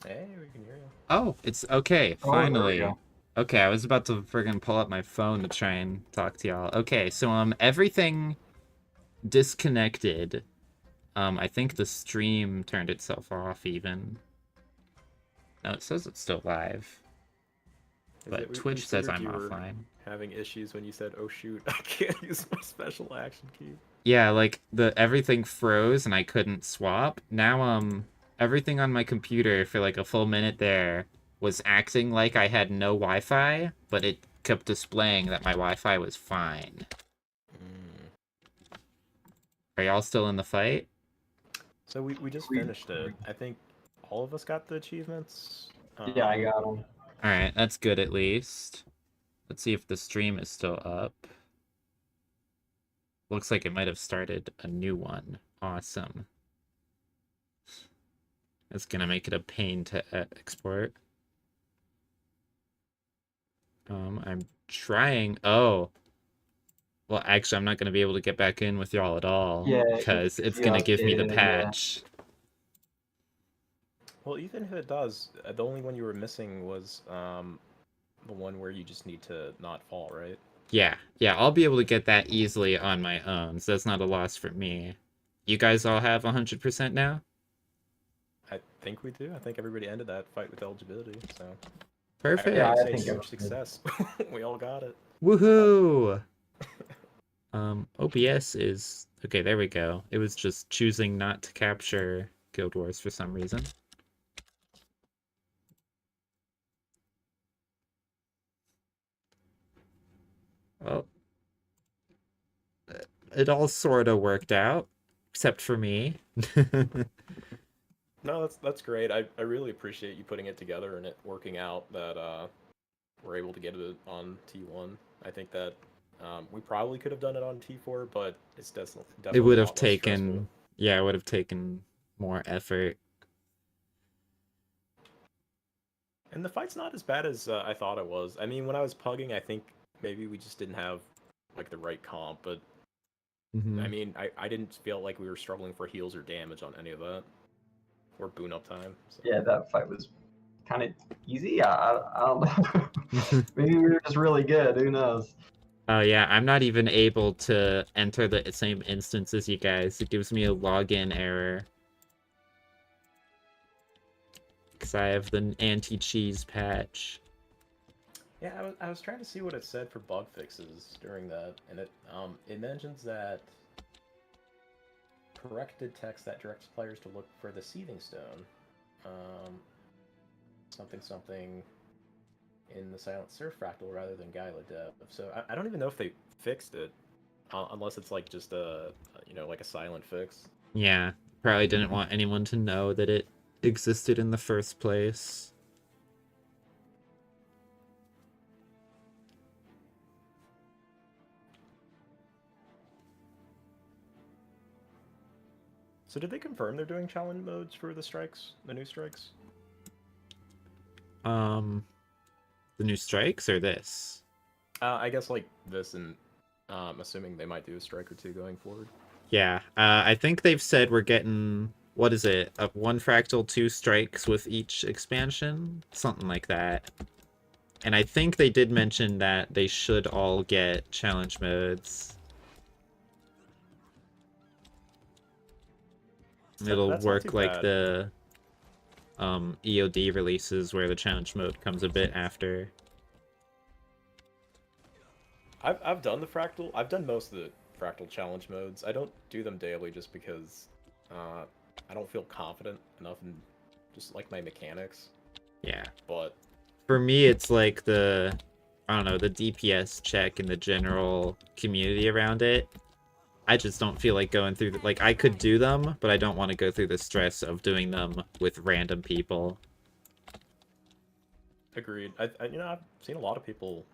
Hey, we can hear you. Oh, it's okay, Oh, there we finally. go. Okay, I was about to friggin' pull up my phone to try and talk to y'all. Okay, so everything disconnected. I think the stream turned itself off even. No, it says it's still live. Is it? But We Twitch says figured I'm you were offline. having issues when you said, "Oh shoot, I can't use my special action key." Yeah, like everything froze and I couldn't swap. Now everything on my computer for like a full minute there was acting like I had no Wi-Fi, but it kept displaying that my Wi-Fi was fine. Mm. Are y'all still in the fight? So we just We, finished it. I think all of us got the achievements. yeah, I got them. Alright, that's good at least. Let's see if the stream is still up. Looks like it might have started a new one. Awesome. It's gonna make it a pain to export. I'm trying. Oh, well, actually, I'm not gonna be able to get back in with y'all at all Yeah, because if it's you gonna give me the updated it, yeah. patch. Well, even if it does, the only one you were missing was the one where you just need to not fall, right? Yeah, I'll be able to get that easily on my own, so that's not a loss for me. You guys all have 100% now? I think we do. I think everybody ended that fight with eligibility. So Yeah, Perfect. I'd I say think huge everything. success. We all got it. Woohoo! OBS is... Okay, there we go. It was just choosing not to capture Guild Wars for some reason. Well, it all sort of worked out, except for me. No, that's great. I really appreciate you putting it together and it working out that we're able to get it on T1. I think that we probably could have done it on T4, but it's It definitely would a have lot less stressful. taken... Yeah, it would have taken more effort. And the fight's not as bad as I thought it was. I mean, when I was pugging, I think maybe we just didn't have like the right comp, but I Mm-hmm. mean, I didn't feel like we were struggling for heals or damage on any of that or boon up time. So. Yeah, that fight was kind of easy. I don't know. Maybe we were just really good. Who knows? Oh yeah, I'm not even able to enter the same instance as you guys. It gives me a login error. Because I have the anti-cheese patch. Yeah, I was trying to see what it said for bug fixes during that, and it mentions that corrected text that directs players to look for the seething stone, um, something something in the Silent Surf fractal rather than Gyla Dev. So I don't even know if they fixed it, unless it's like just a like a silent fix. Yeah, probably didn't want anyone to know that it existed in the first place. So did they confirm they're doing challenge modes for the strikes, the new strikes? Um, the new strikes or this? I guess like this, and assuming they might do a strike or two going forward. Yeah, I think they've said we're getting, what is it, one fractal, two strikes with each expansion? Something like that. And I think they did mention that they should all get challenge modes. It'll That's not too work like bad. the EOD releases where the challenge mode comes a bit after. I've done the fractal. I've done most of the fractal challenge modes. I don't do them daily just because I don't feel confident enough in just like my mechanics. Yeah. But For me, it's like I don't know, the DPS check and the general community around it. I just don't feel like going through like I could do them, but I don't want to go through the stress of doing them with random people. agreed. I've seen a lot of people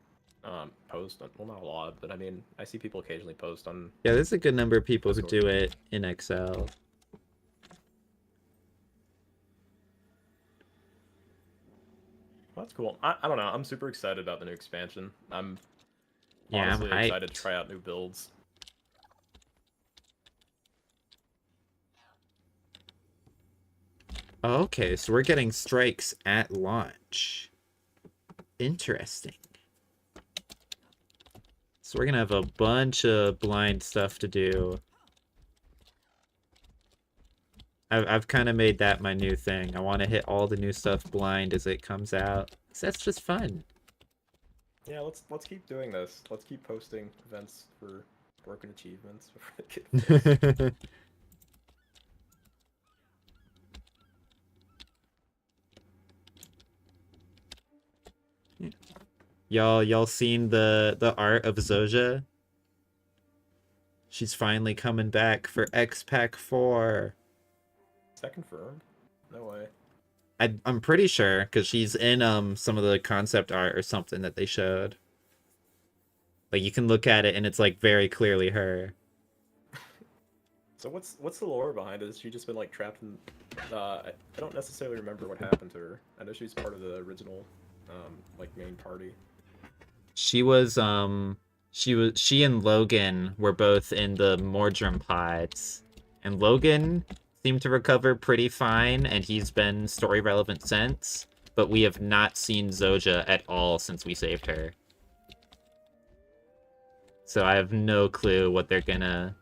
post. Well, not a lot, but I mean I see people occasionally post on Yeah, there's a good number of people who Discord. do it in Excel. Well, that's cool. I don't know. I'm super excited about the new expansion. I'm Yeah, I'm honestly excited to hyped. try out new builds. Okay, so we're getting strikes at launch. Interesting. So we're gonna have a bunch of blind stuff to do. I've kind of made that my new thing. I want to hit all the new stuff blind as it comes out. 'Cause that's just fun. Yeah, let's keep doing this. Let's keep posting events for broken achievements before they get fixed. Y'all seen the art of Zoja? She's finally coming back for X-Pack 4. Is that confirmed? No way. I'm pretty sure because she's in some of the concept art or something that they showed. Like you can look at it and it's like very clearly her. So what's the lore behind it? Has she just been like trapped in? I don't necessarily remember what happened to her. I know she's part of the original, like main party. She was she and Logan were both in the Mordrum pods. And Logan seemed to recover pretty fine, and he's been story relevant since, but we have not seen Zoja at all since we saved her. So I have no clue what they're gonna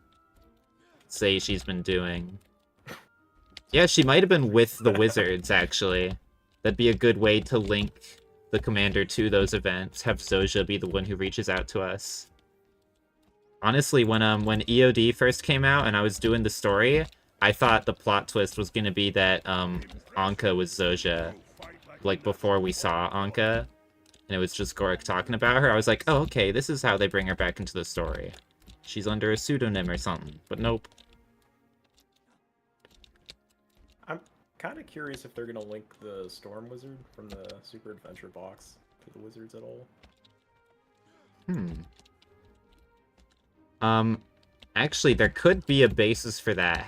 say she's been doing. Yeah, she might have been with the wizards, actually. That'd be a good way to link the commander to those events. Have Zoja be the one who reaches out to us. Honestly, when EOD first came out and I was doing the story, I thought the plot twist was gonna be that Anka was Zoja, like before we saw Anka, and it was just Gorik talking about her. I was like, oh, okay, this is how they bring her back into the story. She's under a pseudonym or something, but nope. I'm kind of curious if they're gonna link the Storm Wizard from the Super Adventure box to the wizards at all. Actually, there could be a basis for that.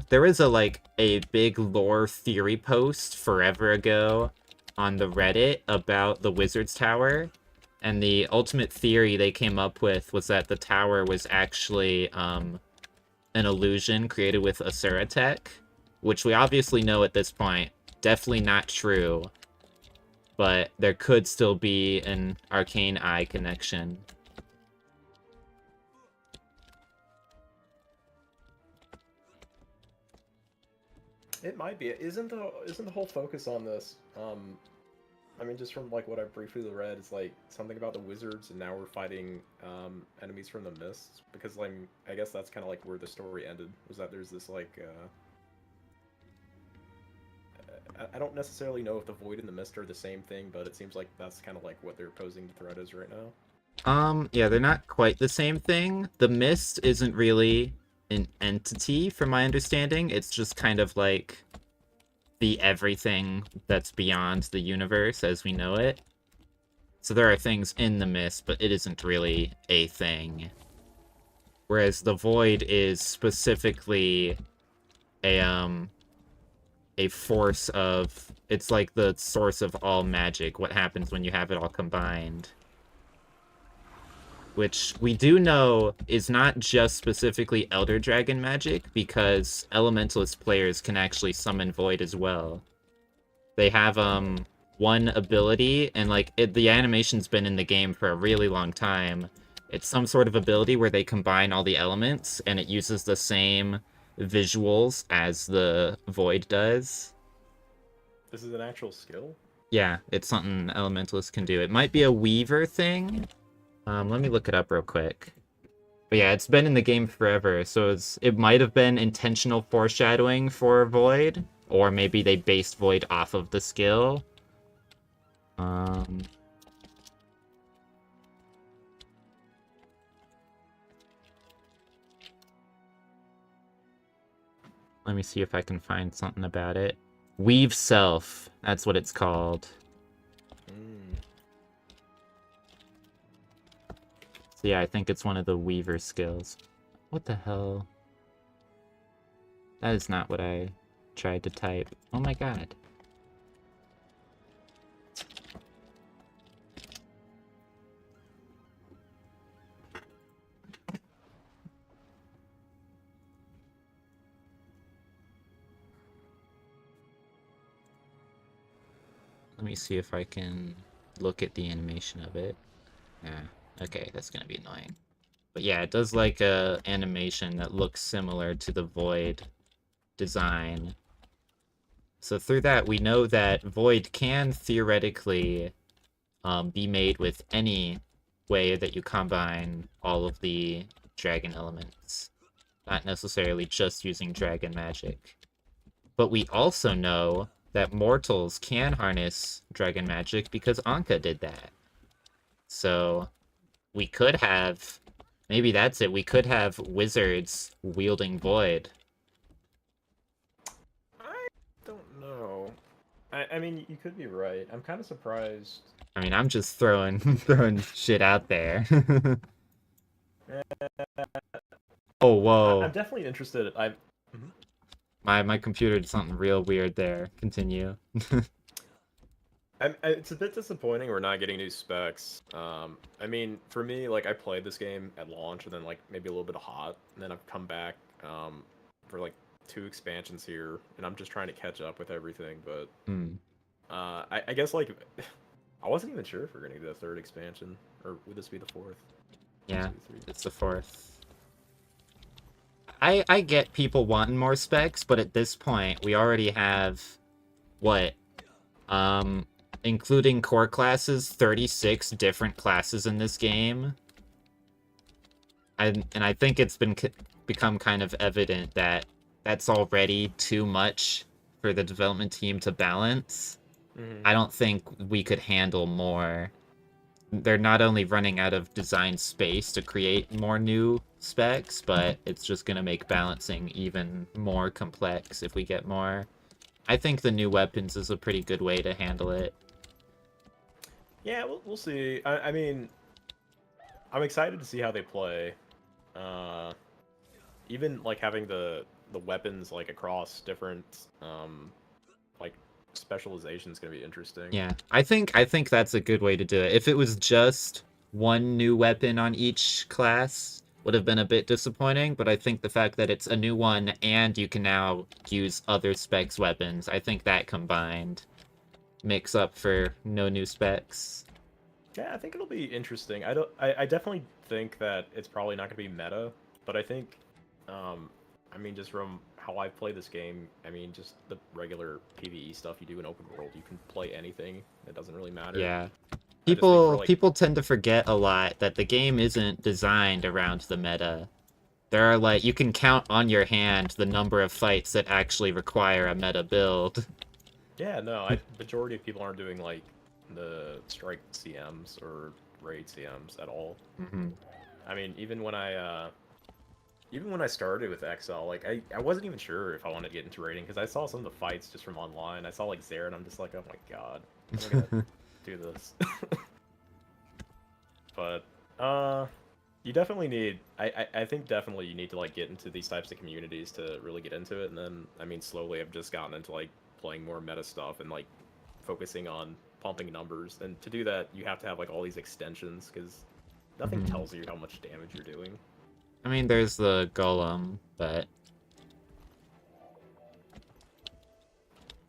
There was a big lore theory post forever ago on the Reddit about the Wizard's Tower, and the ultimate theory they came up with was that the tower was actually an illusion created with Asura tech, which we obviously know at this point, definitely not true, but there could still be an Arcane Eye connection. It might be. Isn't the whole focus on this? I mean, just from like what I briefly read, it's like something about the wizards, and now we're fighting enemies from the mists. Because like I guess that's kind of like where the story ended. Was that there's this like I don't necessarily know if the void and the mist are the same thing, but it seems like that's kind of like what they're posing the threat is right now. Yeah, they're not quite the same thing. The mist isn't really an entity, from my understanding. It's just kind of like the everything that's beyond the universe as we know it. So there are things in the mist, but it isn't really a thing. Whereas the void is specifically a force of... It's like the source of all magic, what happens when you have it all combined. Which we do know is not just specifically Elder Dragon magic, because Elementalist players can actually summon Void as well. They have one ability, and the animation's been in the game for a really long time. It's some sort of ability where they combine all the elements, and it uses the same visuals as the Void does. This is an actual skill? Yeah, it's something Elementalists can do. It might be a Weaver thing. Let me look it up real quick. But yeah, it's been in the game forever, so it might have been intentional foreshadowing for Void, or maybe they based Void off of the skill. Let me see if I can find something about it. Weave Self, that's what it's called. So yeah, I think it's one of the Weaver skills. What the hell? That is not what I tried to type. Oh my god. Let me see if I can look at the animation of it. Yeah, okay, that's gonna be annoying. But yeah, it does like a animation that looks similar to the Void design. So through that, we know that Void can theoretically be made with any way that you combine all of the dragon elements. Not necessarily just using dragon magic. But we also know that mortals can harness dragon magic because Anka did that. So we could have... Maybe that's it. We could have wizards wielding Void. I don't know. I mean, you could be right. I'm kind of surprised. I mean, I'm just throwing throwing shit out there. Oh, whoa. I'm definitely interested. My computer did something real weird there. Continue. It's a bit disappointing we're not getting new specs. I mean, for me, like, I played this game at launch and then, like, maybe a little bit of hot, and then I've come back for, like, 2 expansions here, and I'm just trying to catch up with everything, but I guess, like, I wasn't even sure if we're gonna get a 3rd expansion, or would this be the 4th? Yeah, it's the 4th. I get people wanting more specs, but at this point, we already have, what, including core classes, 36 different classes in this game. And I think it's become kind of evident that that's already too much for the development team to balance. I don't think we could handle more. They're not only running out of design space to create more new specs, but it's just going to make balancing even more complex if we get more. I think the new weapons is a pretty good way to handle it. Yeah, we'll see. I mean, I'm excited to see how they play. Even, like, having the weapons, like, across different, like, specialization is going to be interesting. Yeah, I think that's a good way to do it. If it was just one new weapon on each class, would have been a bit disappointing, but I think the fact that it's a new one and you can now use other specs weapons, I think that combined makes up for no new specs. Yeah, I think it'll be interesting. I definitely think that it's probably not going to be meta, but I think, I mean, just from how I play this game, I mean, just the regular PvE stuff you do in open world, you can play anything. It doesn't really matter. Yeah. Like... People tend to forget a lot that the game isn't designed around the meta. There are, like, you can count on your hand the number of fights that actually require a meta build. Yeah, no, majority of people aren't doing, like, the strike CMs or raid CMs at all. I mean, even when I started with XL, like, I wasn't even sure if I wanted to get into raiding, because I saw some of the fights just from online. I saw, like, Zare, and I'm just like, oh my god, I'm gonna do this. But, you definitely need, I think definitely you need to, like, get into these types of communities to really get into it, and then, I mean, slowly I've just gotten into, like, playing more meta stuff and, like, focusing on pumping numbers, and to do that, you have to have, like, all these extensions, because nothing tells you how much damage you're doing. I mean, there's the golem, but...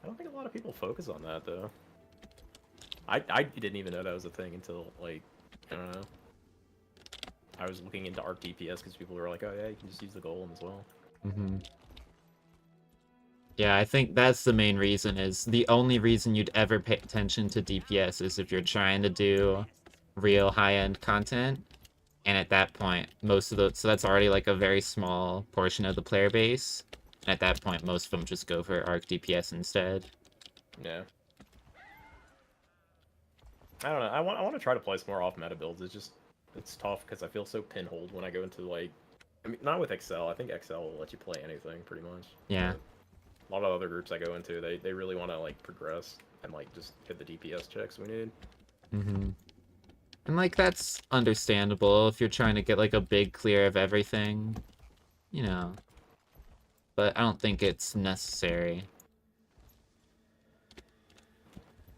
I don't think a lot of people focus on that, though. I didn't even know that was a thing until, like, I don't know. I was looking into Arc DPS because people were like, oh yeah, you can just use the golem as well. Yeah, I think that's the main reason, is the only reason you'd ever pay attention to DPS is if you're trying to do real high-end content. And at that point, most of the... So that's already, like, a very small portion of the player base. And at that point, most of them just go for Arc DPS instead. Yeah. I don't know. I want to try to play some more off-meta builds. It's tough because I feel so pinholed when I go into, like... I mean, not with XL. I think XL will let you play anything, pretty much. Yeah. But a lot of other groups I go into, they really want to, like, progress and, like, just hit the DPS checks we need. And, like, that's understandable if you're trying to get, like, a big clear of everything. You know. But I don't think it's necessary.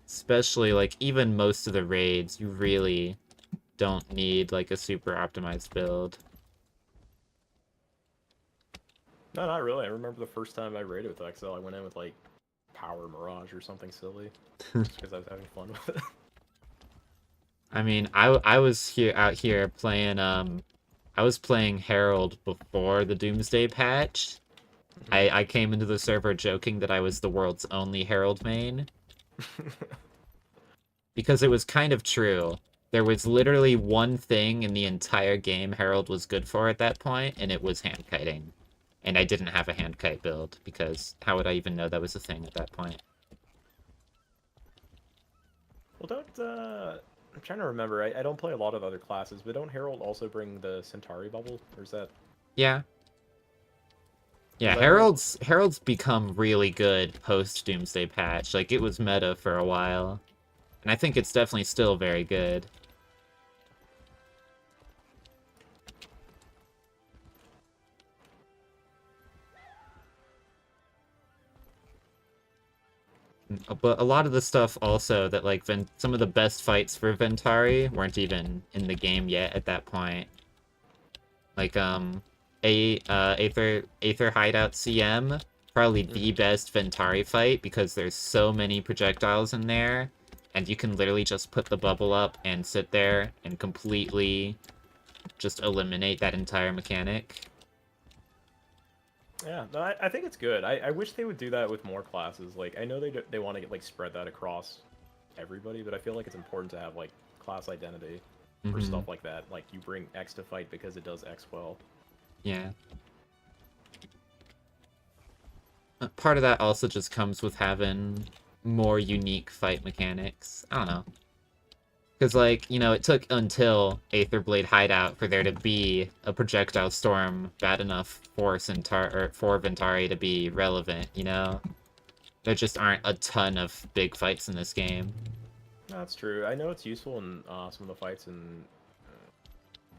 Especially, like, even most of the raids, you really don't need, like, a super optimized build. No, not really. I remember the first time I raided with XL, I went in with, like, Power Mirage or something silly, just because I was having fun with it. I mean, I was out here playing I was playing Herald before the Doomsday patch. I came into the server joking that I was the world's only Herald main. Because it was kind of true. There was literally one thing in the entire game Herald was good for at that point, and it was hand kiting. And I didn't have a hand kite build, because how would I even know that was a thing at that point? Well, I'm trying to remember. I don't play a lot of other classes, but don't Herald also bring the Centauri bubble? Or is that... Yeah. Yeah, Well, Herald's become really good post Doomsday patch. Like, it was meta for a while. And I think it's definitely still very good. But a lot of the stuff also that, like, some of the best fights for Ventari weren't even in the game yet at that point. Like, Aether Hideout CM, probably the best Ventari fight because there's so many projectiles in there, and you can literally just put the bubble up and sit there and completely just eliminate that entire mechanic. Yeah, no, I think it's good. I wish they would do that with more classes. Like, I know they want to get, like, spread that across everybody, but I feel like it's important to have, like, class identity for stuff like that. Like, you bring X to fight because it does X well. Yeah. Part of that also just comes with having more unique fight mechanics. I don't know. Because, like, you know, it took until Aetherblade Hideout for there to be a projectile storm bad enough for Ventari to be relevant, you know? There just aren't a ton of big fights in this game. No, that's true. I know it's useful in some of the fights in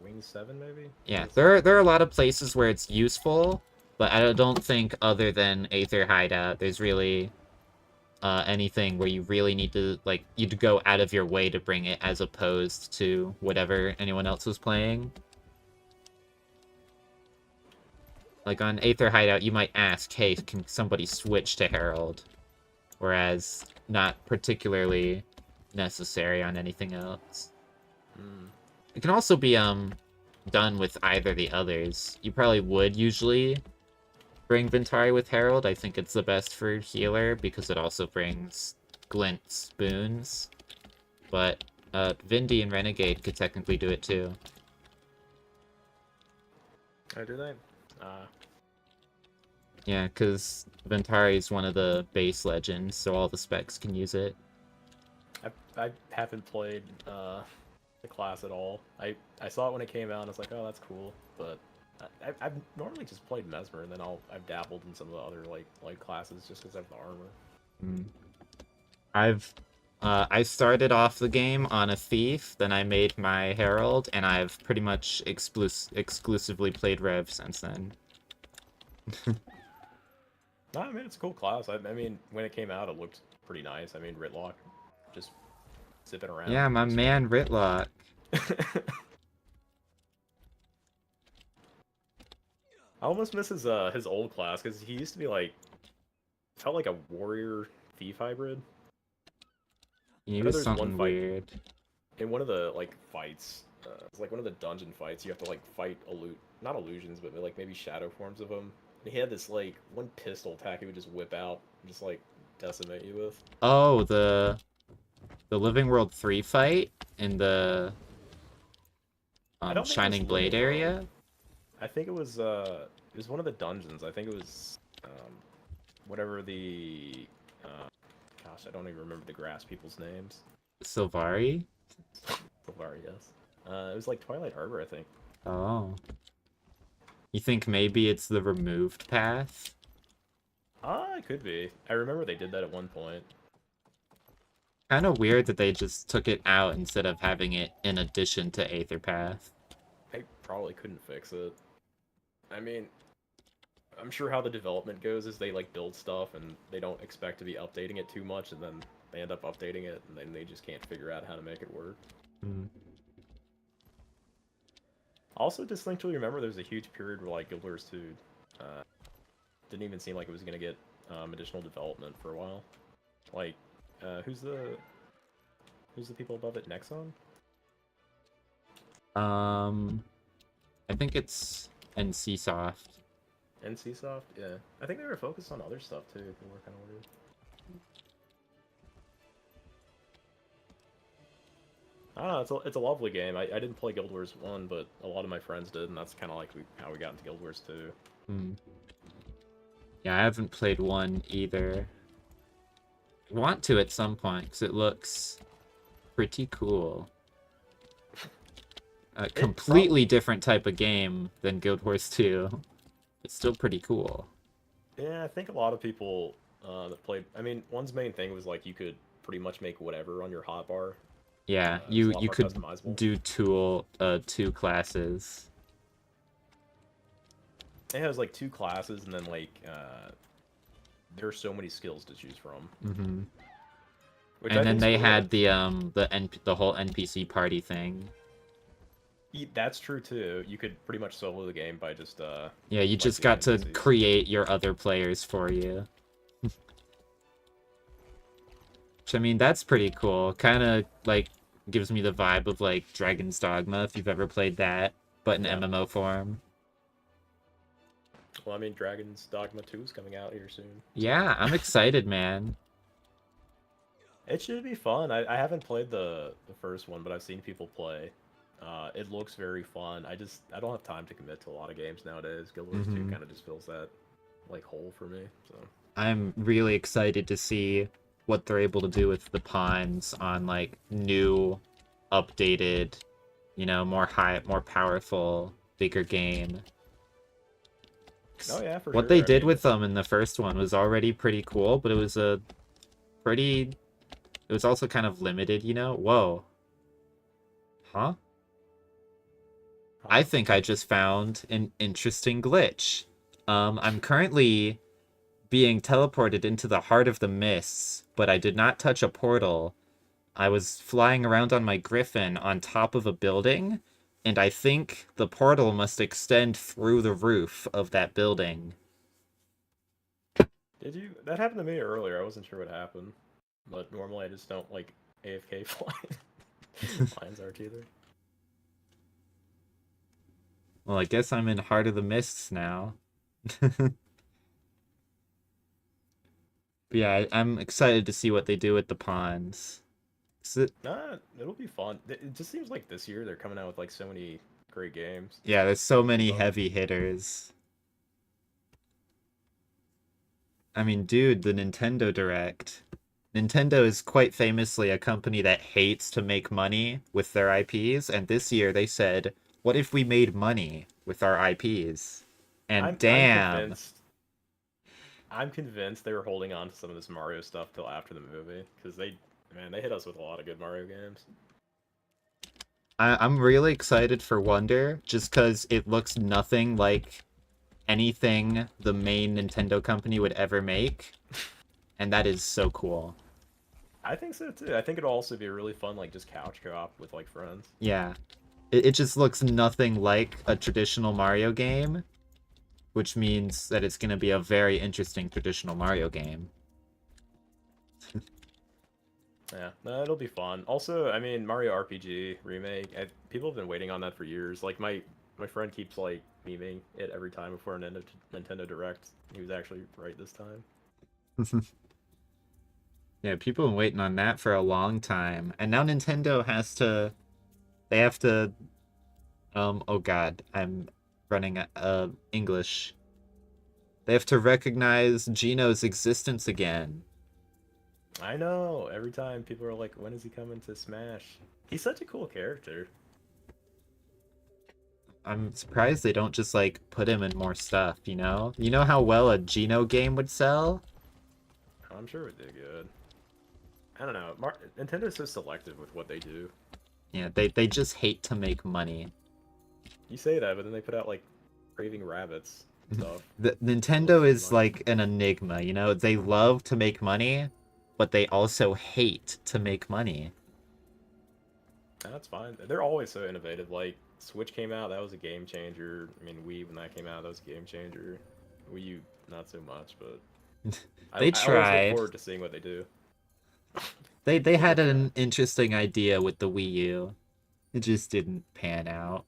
Wings 7, maybe? Yeah, there are a lot of places where it's useful, but I don't think other than Aether Hideout, there's really anything where you really need to, like, you'd go out of your way to bring it as opposed to whatever anyone else was playing. Like, on Aether Hideout, you might ask, hey, can somebody switch to Herald? Whereas, not particularly necessary on anything else. It can also be, done with either the others. You probably would usually bring Ventari with Herald. I think it's the best for healer because it also brings Glint spoons. But Vindy and Renegade could technically do it too. Oh, do they? Yeah, because Ventari is one of the base legends, so all the specs can use it. I haven't played the class at all. I saw it when it came out and I was like, oh, that's cool, but I've normally just played Mesmer, and then I've dabbled in some of the other like classes just because I have the armor. I started off the game on a Thief, then I made my Herald, and I've pretty much exclusively played Rev since then. No, I mean, it's a cool class. I mean, when it came out, it looked pretty nice. I mean, Ritlock just zipping around. Yeah, my man Ritlock. I almost miss his old class because he used to be like felt like a warrior thief hybrid. He was something weird. In one of the like fights, it's like one of the dungeon fights. You have to like fight not illusions, but like maybe shadow forms of them. And he had this like one pistol attack he would just whip out and just like decimate you with. Oh, the Living World 3 fight in the Shining Blade area? I think it was one of the dungeons. I think it was whatever the gosh, I don't even remember the grass people's names. Sylvari? Sylvari, yes. It was like Twilight Harbor, I think. Oh. You think maybe it's the removed path? It could be. I remember they did that at one point. Kind of weird that they just took it out instead of having it in addition to Aether Path. They probably couldn't fix it. I mean, I'm sure how the development goes is they like build stuff and they don't expect to be updating it too much, and then they end up updating it and then they just can't figure out how to make it work. Also distinctly remember there's a huge period where like Guild Wars 2 didn't even seem like it was gonna get additional development for a while. Like, who's the people above it? Nexon? I think it's NCSoft. NCSoft? Yeah. I think they were focused on other stuff too. They were kind of weird. I don't know, it's a lovely game. I didn't play Guild Wars 1, but a lot of my friends did, and that's kind of like how we got into Guild Wars 2. Hmm. Yeah, I haven't played 1 either. Want to at some point, because it looks pretty cool. A completely different type of game than Guild Wars 2. It's still pretty cool. Yeah, I think a lot of people that played... I mean, 1's main thing was, like, you could pretty much make whatever on your hotbar. Yeah, It's a you lot you more could customizable. do 2 classes. It has, like, 2 classes, and then, like, there are so many skills to choose from. Mm-hmm. Which And I then think's they cool. had the whole NPC party thing. That's true tue. You could pretty much solo the game by just Yeah, you like just the got to NPCs. create your other players for you. Which, I mean, that's pretty cool. Kind of, like, gives me the vibe of, like, Dragon's Dogma, if you've ever played that, but in Yeah. MMO form. Well, I mean, Dragon's Dogma 2 is coming out here soon. Yeah, I'm excited, man. It should be fun. I haven't played the first one, but I've seen people play. It looks very fun. I don't have time to commit to a lot of games nowadays. Guild Wars 2 kind of just fills that like hole for me. So I'm really excited to see what they're able to do with the pawns on, like, new, updated, you know, more powerful, bigger game. oh yeah, for What sure. they I did mean, with them in the first one was already pretty cool, but it was it was also kind of limited, you know? Whoa. Huh? I think I just found an interesting glitch. I'm currently being teleported into the heart of the mists, but I did not touch a portal. I was flying around on my griffin on top of a building, and I think the portal must extend through the roof of that building. did you? That happened to me earlier. I wasn't sure what happened, but normally I just don't like AFK flying. Lions aren't either. Well, I guess I'm in Heart of the Mists now. But yeah, I'm excited to see what they do with the pawns. Nah, it'll be fun. It just seems like this year they're coming out with like so many great games. Yeah, there's so many Fun. heavy hitters. I mean, dude, the Nintendo Direct. Nintendo is quite famously a company that hates to make money with their IPs, and this year they said, what if we made money with our IPs? And I'm damn. I'm convinced they were holding on to some of this Mario stuff till after the movie because they hit us with a lot of good Mario games. I'm really excited for Wonder, just because it looks nothing like anything the main Nintendo company would ever make. And that is so cool. I think so too. I think it'll also be a really fun like just couch co-op with like friends. Yeah. It just looks nothing like a traditional Mario game, which means that it's going to be a very interesting traditional Mario game. Yeah, no, it'll be fun. Also, I mean, Mario RPG remake. People have been waiting on that for years. Like my friend keeps like memeing it every time before a Nintendo Direct. He was actually right this time. Yeah, people have been waiting on that for a long time. And now Nintendo they have to, oh god, I'm running English. They have to recognize Gino's existence again. I know. Every time people are like, when is he coming to Smash? He's such a cool character. I'm surprised they don't just, like, put him in more stuff, you know? You know how well a Gino game would sell? I'm sure it did good. I don't know. Nintendo's so selective with what they do. Yeah, they just hate to make money. You say that, but then they put out like Raving Rabbits stuff. Nintendo is like an enigma, you know? They love to make money, but they also hate to make money. That's fine. They're always so innovative. Like Switch came out, that was a game changer. I mean, Wii when that came out, that was a game changer. Wii U, not so much, but They I always look tried. forward to seeing what they do. They had an interesting idea with the Wii U. It just didn't pan out.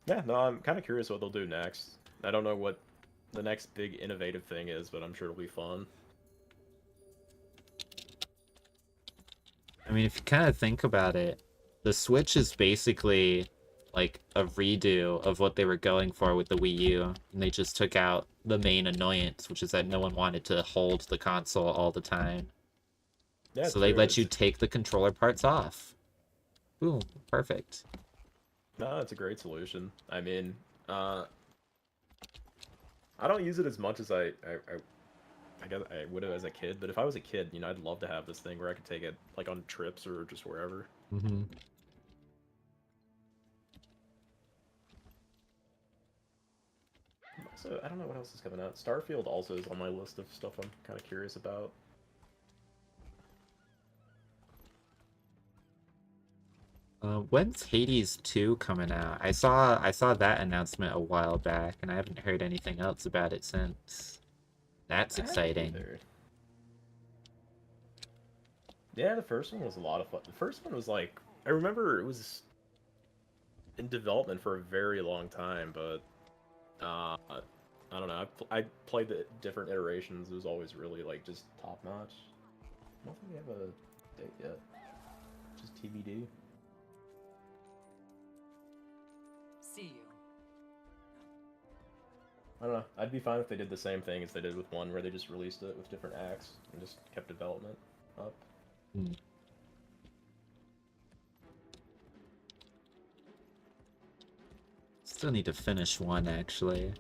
Yeah, no, I'm kind of curious what they'll do next. I don't know what the next big innovative thing is, but I'm sure it'll be fun. I mean, if you kind of think about it, the Switch is basically like a redo of what they were going for with the Wii U, and they just took out the main annoyance, which is that no one wanted to hold the console all the time. Yeah, So they true. let you take the controller parts off. Ooh, perfect. No, it's a great solution. I mean, I don't use it as much as I guess I would have as a kid, but if I was a kid, you know, I'd love to have this thing where I could take it like on trips or just wherever. Mm-hmm. So I don't know what else is coming out. Starfield also is on my list of stuff I'm kind of curious about. When's Hades 2 coming out? I saw that announcement a while back, and I haven't heard anything else about it since. That's exciting. Yeah, the first one was a lot of fun. The first one was like, I remember it was in development for a very long time, but I don't know. I played the different iterations. It was always really like just top notch. I don't think we have a date yet. Just TBD. See you. I don't know. I'd be fine if they did the same thing as they did with one, where they just released it with different acts and just kept development up. Hmm. Still need to finish one, actually.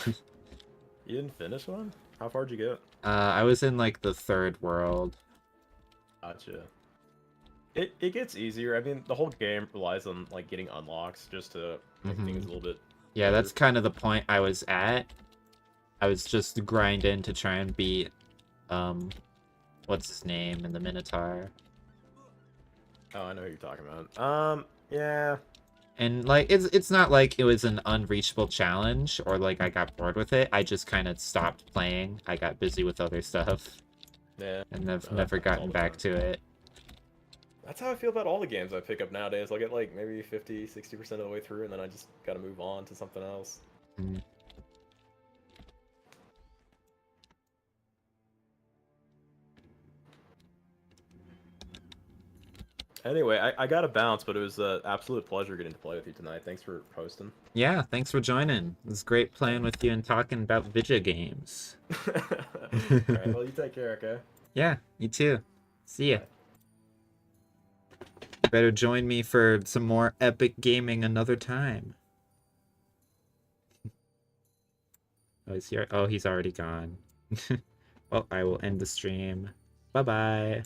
You didn't finish one? How far did you get? I was in, like, the third world. Gotcha. It gets easier. I mean, the whole game relies on like getting unlocks just to make things a little bit. Yeah, better. that's kind of the point I was at. I was just grinding to try and beat, what's his name in the Minotaur. Oh, I know who you're talking about. Yeah. And like it's not like it was an unreachable challenge or like I got bored with it. I just kind of stopped playing. I got busy with other stuff. Yeah. And I've No, never that's all gotten the back time. to it. That's how I feel about all the games I pick up nowadays. I'll get like maybe 50, 60% of the way through, and then I just gotta move on to something else. Mm. Anyway, I gotta bounce, but it was an absolute pleasure getting to play with you tonight. Thanks for hosting. Yeah, thanks for joining. It was great playing with you and talking about video games. Alright, well, you take care, okay? Yeah, you too. See ya. Bye. Better join me for some more epic gaming another time. Oh, he's already gone. Well, I will end the stream. Bye-bye.